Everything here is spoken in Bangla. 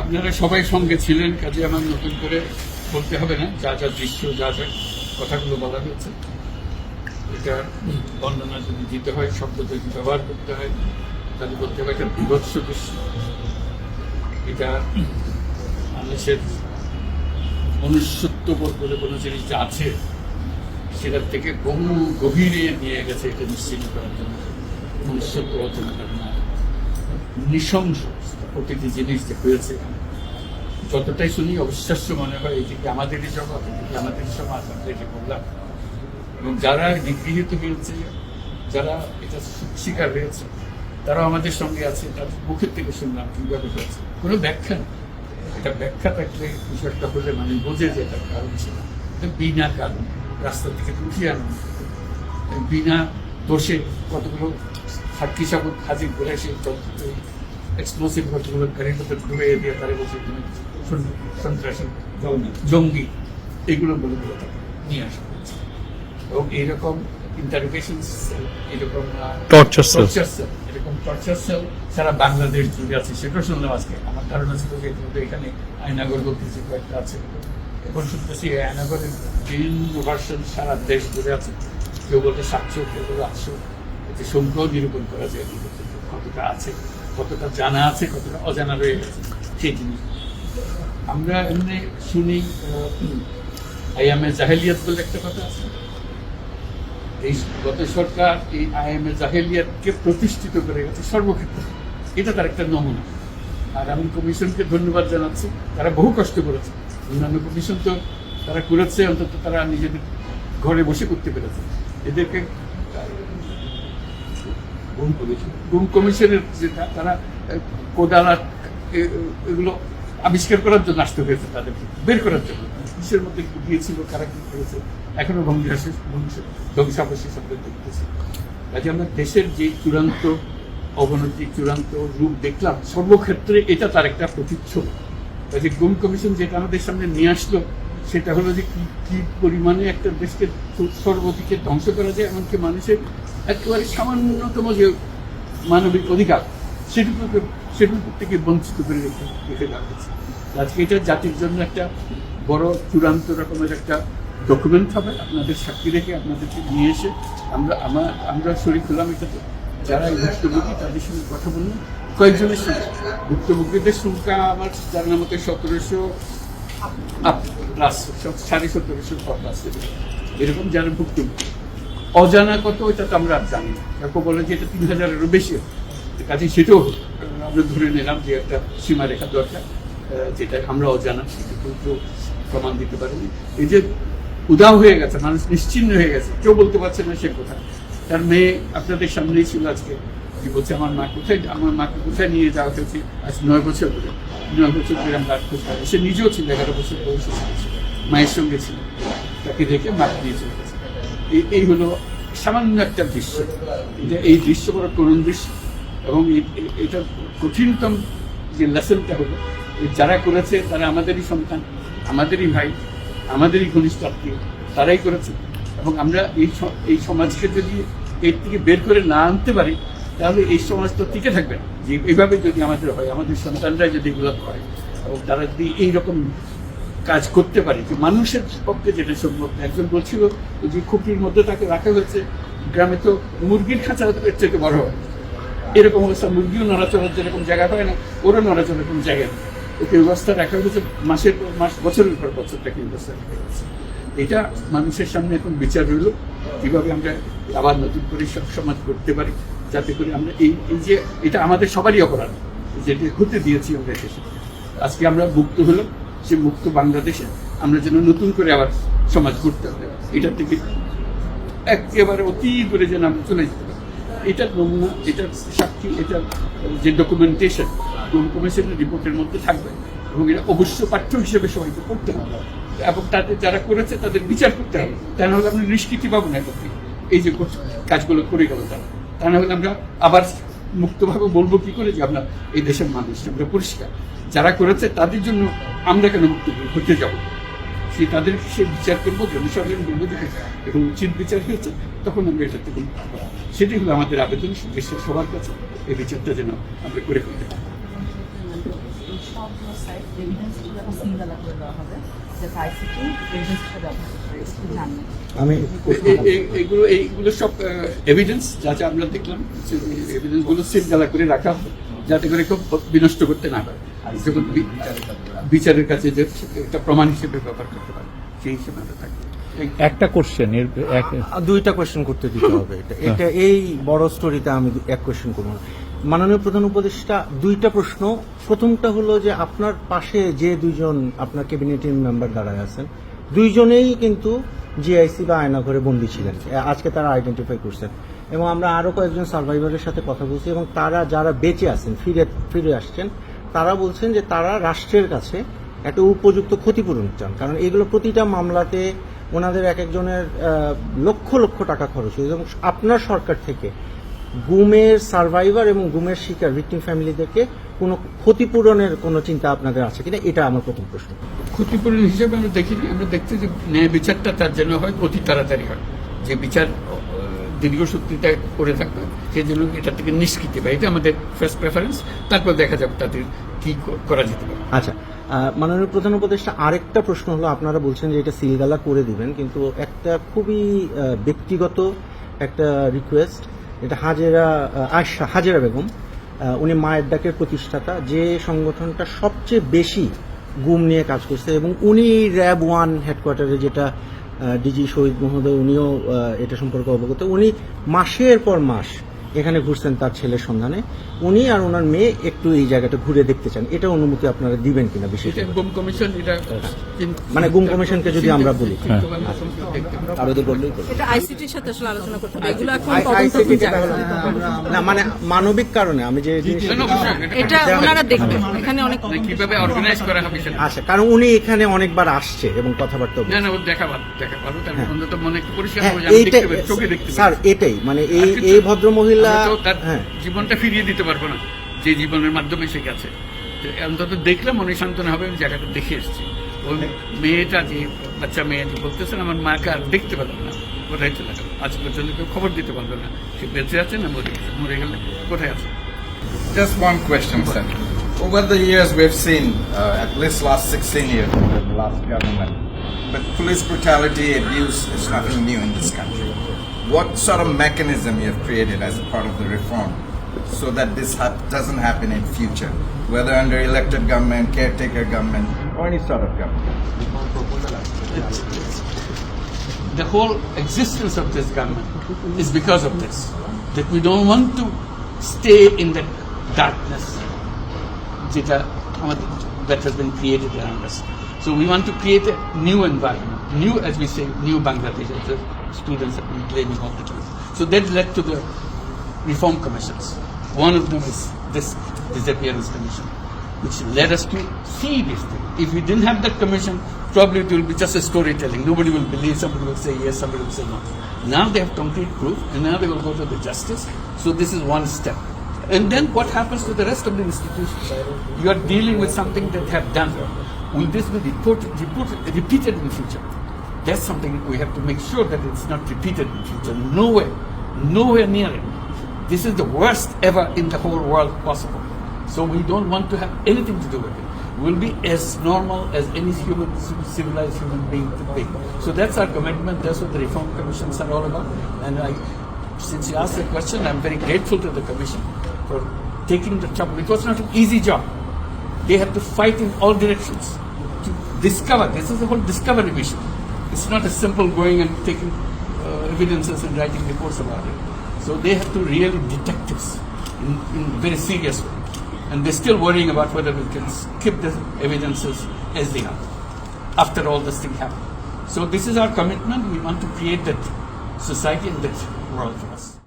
আপনারা সবাই সঙ্গে ছিলেন, কাজে আমার নতুন করে বলতে হবে না। যা যা দৃশ্য, যা যা কথাগুলো বলা হয়েছে, এটা বর্ণনা যদি দিতে হয়, শব্দ যদি ব্যবহার করতে হয়, তাহলে বলতে হবে একটা বিভৎস দৃশ্য। এটা মানুষের মনুষ্যত্ববোধ বলে কোনো জিনিস যা আছে সেটার থেকে বহু গভীরে নিয়ে গেছে। এটা নিশ্চিত করার জন্য মনুষ্যত্ব অর্জন করে না, নৃশংস প্রতিটি জিনিস যে হয়েছে, যতটাই শুনি অবিশ্বাস্য মনে হয়। এদিকে আমাদেরই জগৎ, এদিকে আমাদেরই সমাজ, আমরা এটা বললাম। এবং যারা নিগৃহীত হয়েছে, যারা এটা শিকার হয়েছে, তারাও আমাদের সঙ্গে আছে। তাদের মুখের থেকে শুনলাম কীভাবে হয়েছে, কোনো ব্যাখ্যা নেই। এটা ব্যাখ্যা থাকলে বিষয়টা হলে মানে বোঝে যে এটার কারণ ছিল। বিনা কারণ রাস্তা থেকে উঠিয়ে আনুন, বিনা দোষে কতগুলো সাক্ষী সাবুত হাজির করে সেই এক্সপ্লোসিভ কতগুলো গাড়ির মধ্যে ঢুকে দিয়ে তারা বলছে সন্ত্রাসী জঙ্গি, এগুলো বলে বলে তাকে নিয়ে আসা হয়েছে। এবং এইরকম ইন্টারোগেশন সেল, এরকম টর্চার সেল সারা বাংলাদেশ জুড়ে আছে, সেটাও শুনলাম আজকে। আমার ধারণা ছিল যে এখানে আয়নাগর বলতে যে কয়েকটা আছে, এখন শুনতেছি আয়নাগরের বিভিন্ন ভার্সন সারা দেশ জুড়ে আছে। কেউ বলতে 700, কেউ বলতে 800। এতে সংখ্যাও নিরূপণ করা যায় কতটা আছে, কতটা জানা আছে, কতটা অজানা রয়ে গেছে সেই জিনিস। আমরা এমনি শুনি আইএমএ জাহেলিয়াত বলে একটা কথা আছে। এই গত সরকার এই আইএমএ জাহেলিয়াতকে প্রতিষ্ঠিত করে গেছে সর্বক্ষেত্রে, এটা তার একটা নমুনা। আর আমি কমিশনকে ধন্যবাদ জানাচ্ছি, তারা বহু কষ্ট করেছে। অন্যান্য কমিশন তো তারা করেছে, অন্তত তারা নিজেদের ঘরে বসে করতে পেরেছে। এদেরকে গুম কমিশনের যেটা, তারা কোদাল এগুলো আবিষ্কার করার জন্য আসতে হয়েছে, তাদেরকে বের করার জন্য। বিশ্বের মধ্যে গিয়েছিল, কারা কি করেছে, এখনো ধ্বংসাবশেষ আমরা দেখতেছি। কাজে আমরা দেশের যে চূড়ান্ত অবনতি, চূড়ান্ত রূপ দেখলাম সর্বক্ষেত্রে, এটা তার একটা প্রতিচ্ছবি। কাজে গুম কমিশন যেটা আমাদের সামনে নিয়ে আসলো, সেটা হলো যে কি পরিমাণে একটা দেশকে সর্বদিকে ধ্বংস করা যায়, এমনকি মানুষের একেবারে সামান্যতম যে মানবিক অধিকার সেটুকু থেকে বঞ্চিত করে রেখে দেওয়া হয়েছে। আজকে এটা জাতির জন্য একটা বড় চূড়ান্ত রকমের একটা ডকুমেন্ট হবে। আপনাদের সাক্ষী রেখে আপনাদেরকে নিয়ে এসে আমরা শরীর হলাম এটাতে। যারা এই ভুক্তভোগী তাদের সঙ্গে কথা বললাম, কয়েকজনের সঙ্গে ভুক্তভোগীদের সংখ্যা আমার জানার মতো 1700 প্লাস, 1750 প্লাস এরকম যারা ভুক্তভোগী। অজানা কত ওইটা তো আমরা জানি না। কাউকে বলে যে এটা 3000-এরও বেশি, কাজে সেটাও আমরা ধরে নিলাম যে একটা সীমারেখা দরকার, যেটা আমরা অজানা, সেটা কিন্তু প্রমাণ দিতে পারিনি। এই যে উদাও হয়ে গেছে, মানুষ নিশ্চিন্ন হয়ে গেছে, কেউ বলতে পারছে না সে কোথায়। তার মেয়ে আপনাদের সামনেই ছিল আজকে, কি বলছে আমার মাকে কোথায় নিয়ে যাওয়া হয়েছে আজ 9 বছর ধরে। 9 বছর ধরে আমরা কোথায়, সে নিজেও ছিল 11 বছর বয়সে ছিল, মায়ের সঙ্গে ছিল, তাকে দেখে মাকে নিয়ে চলে গেছে। এই হলো সামান্য একটা দৃশ্য। এই দৃশ্য বড় করুণ দৃশ্য। এবং এটা কঠিনতম যে লেসনটা হলো, যারা করেছে তারা আমাদেরই সন্তান, আমাদেরই ভাই, আমাদেরই ঘনিষ্ঠ আত্মীয়, তারাই করেছে। এবং আমরা এই সমাজকে যদি এর থেকে বের করে না আনতে পারি, তাহলে এই সমাজ তো টিকে থাকবে না। যে এইভাবে যদি আমাদের হয়, আমাদের সন্তানরা যদি এগুলো করে, এবং তারা যদি এইরকম কাজ করতে পারে, যে মানুষের পক্ষে যেটা সম্ভব। একজন বলছিল যে খুঁটির মধ্যে তাকে রাখা হয়েছে, গ্রামে তো মুরগির খাঁচা চেয়ে বড় হয়, এরকম অবস্থা। মুরগিও নড়াচড়ার যেরকম জায়গা হয় না, ওরও নড়াচড়ার কোনো জায়গা নেই। ওকে ব্যবস্থা রাখা হয়েছে, মাসের পর মাস, বছরের পর বছর তাকে ব্যবস্থা রাখা হয়েছে। এটা মানুষের সামনে এখন বিচার রইল, কীভাবে আমরা আবার নতুন করে সমাজ করতে পারি, যাতে করে আমরা এই যে এটা আমাদের সবারই অপরাধ, যেটা হতে দিয়েছি আমরা দেশে। আজকে আমরা মুক্ত হলাম, সে মুক্ত বাংলাদেশে আমরা যেন নতুন করে আবার সমাজ করতে হবে। এটার থেকে একেবারে অতি দূরে যেন আমরা চলে যেতে পারি। এটার নমুনা, এটার সাক্ষী, এটার যে ডকুমেন্টেশন কমিশনের রিপোর্টের মধ্যে থাকবে, এবং এটা অবশ্য পাঠ্য হিসেবে সবাইকে পড়তে হবে, এবং তাদের যারা করেছে তাদের বিচার করতে হবে। তা না হলে আমরা নিষ্কৃতি পাবো না এটার থেকে, এই যে কাজগুলো করে গেল তারা। তা না হলে আমরা আবার মুক্তভাবে বলবো কি করে যে আমরা এই দেশের মানুষ, আমরা পরিষ্কার। যারা করেছে তাদের জন্য আমরা কেন মুক্ত হতে যাবো? তাদের সে বিচার করবো, জনসাধারণ বলবো যে এখন উচিত বিচার হয়েছে, তখন আমরা এটা থেকে সেটাই হলো আমাদের আবেদন দেশের সবার কাছে, এই বিচারটা যেন আমরা করে ফেলতে পারি। অফ ইউর সাইড এভিডেন্স হিসেবে একটা সিঙ্গেল করে দেওয়া হবে যাতে আইসিটি এভিডেন্স হিসেবে ব্যবহার করতে পারে স্কুল জানবে আমি এইগুলো সব এভিডেন্স যাতে আমরা দেখলাম এভিডেন্সগুলো সিলগালা করে রাখা হয় যাতে করে কেউ বিনষ্ট করতে না পারে যখন বিচারের কাছে যে একটা প্রমাণ হিসেবে ব্যবহার করতে পারে সেই হিসেবে আমরা থাকি। একটা কোশ্চেন দুইটা কোয়েশ্চেন করতে দিতে হবে এটা এই বড় স্টোরিতে আমি এক কোয়েশ্চেন করব না। মাননীয় প্রধান উপদেষ্টা দুইটা প্রশ্ন। প্রথমটা হলো যে আপনার পাশে যে দুইজন আপনার ক্যাবিনেটের মেম্বার দাঁড়ায় আছেন দুইজনেই কিন্তু জিআইসি বা আয়নাঘরে বন্দী ছিলেন, আজকে তারা আইডেন্টিফাই করছেন এবং আমরা আরো কয়েকজন সার্ভাইভারের সাথে কথা বলছি এবং তারা যারা বেঁচে আছেন ফিরে আসছেন তারা বলছেন যে তারা রাষ্ট্রের কাছে একটা উপযুক্ত ক্ষতিপূরণ চান, কারণ এগুলো প্রতিটা মামলাতে ওনাদের এক একজনের লক্ষ লক্ষ টাকা খরচ হয়েছে এবং আপনার সরকার থেকে গুমের সার্ভাইভার এবং গুমের শিকার ভিকটিম ফ্যামিলিদেরকে কোনো ক্ষতিপূরণের কোনো চিন্তা আপনাদের আছে কিনা, এটা আমার প্রথম প্রশ্ন। ক্ষতিপূরণ হিসেবে আমরা দেখিনি, আমরা দেখছি যে ন্যায় বিচারটা তার জন্য হয় অতি তাড়াতাড়ি হয়, যে বিচার দীর্ঘসূত্রিতা করে থাকবে সেই জন্য এটা থেকে নিষ্কৃতি পায়, এটা আমাদের ফার্স্ট প্রেফারেন্স। তারপর দেখা যাবে তাদের কি করা যেতে পারে। আচ্ছা, মাননীয় প্রধান উপদেষ্টা আরেকটা প্রশ্ন হলো, আপনারা বলছেন যে এটা সিলগালা করে দিবেন, কিন্তু একটা খুবই ব্যক্তিগত একটা রিকোয়েস্ট, এটা হাজেরা বেগম, উনি মায়ের ডাকের প্রতিষ্ঠাতা, যে সংগঠনটা সবচেয়ে বেশি গুম নিয়ে কাজ করছে এবং উনি র্যাব 1 হেডকোয়ার্টারে, যেটা ডিজি শহীদ মহোদয়, উনিও এটা সম্পর্কে অবগত, উনি মাসের পর মাস এখানে ঘুরছেন তার ছেলের সন্ধানে। উনি আর ওনার মেয়ে একটু এই জায়গাটা ঘুরে দেখতে চান, এটা অনুমতি আপনারা দিবেন কিনা? বিশেষ গুম কমিশন, এটা মানে গুম কমিশনকে যদি আমরা বলি, এটা আইসিটির সাথে আসলে আলোচনা করতে হবে, এগুলো এখন তদন্তাধীন জায়গা। না মানে মানবিক কারণে আমি যে এটা ওনারা দেখবেন এখানে অনেক কিভাবে অর্গানাইজ করা হবে সেটা। আচ্ছা, কারণ উনি এখানে অনেকবার আসছে এবং কথাবার্তা না না, দেখা ভালো, তার অন্তত মনে পরিষ্কার হ্যাঁ, হবে যে আমি এইটা দেখতে পাই, চোখে দেখতে পাই। স্যার এটাই মানে এই ভদ্র মহিলা তার হ্যাঁ জীবনটা ফিরিয়ে দিতে পারবো না যে জীবনের মাধ্যমে সে গেছে, অন্তত দেখলাম মনে সান্ত্বনা হবে, আমি জায়গাটা দেখে এসেছি। ওই মেয়েটা, যে বাচ্চা মেয়ে বলতেছেন আমার মাকে আর দেখতে পেলাম না, কোথায় চলে গেল, আজ পর্যন্ত কেউ খবর দিতে পারলো না সে বেঁচে আছে না মরে গেলে কোথায় আছে। Just one question, sir. Over the years, we've seen, at least last 16 years, under the last government, but police brutality, abuse is nothing new in this country. What sort of mechanism you have created as a part of the reform so that this doesn't happen in future, whether under elected government, caretaker government, or any sort of government? The whole existence of this government is because of this, that we don't want to stay in that darkness that has been created around us. So we want to create a new environment, new, as we say, new Bangladesh, as the students have been claiming all the time. So that led to the reform commissions. One of them is this disappearance commission, which led us to see this thing. If we didn't have that commission, probably it will be just a storytelling. Nobody will believe, somebody will say yes, somebody will say no. Now they have concrete proof, and now they will go to the justice. So this is one step. And then what happens to the rest of the institutions? You are dealing with something that have done. Will this be repeated in future? That's something we have to make sure that it's not repeated in future. Nowhere near it. This is the worst ever in the whole world possible. So we don't want to have anything to do with it. We'll be as normal as any civilized human being could be. So that's our commitment. That's what the reform commissions are all about. And since you asked the question, I'm very grateful to the commission for taking the trouble. It was not an easy job. They have to fight in all directions to discover. This is the whole discovery mission. It's not as simple going and taking evidences and writing reports about it. So they have to really detect this in a very serious way. And they're still worrying about whether we can skip the evidences as they are after all this thing happened. So this is our commitment. We want to create that society and that world for us.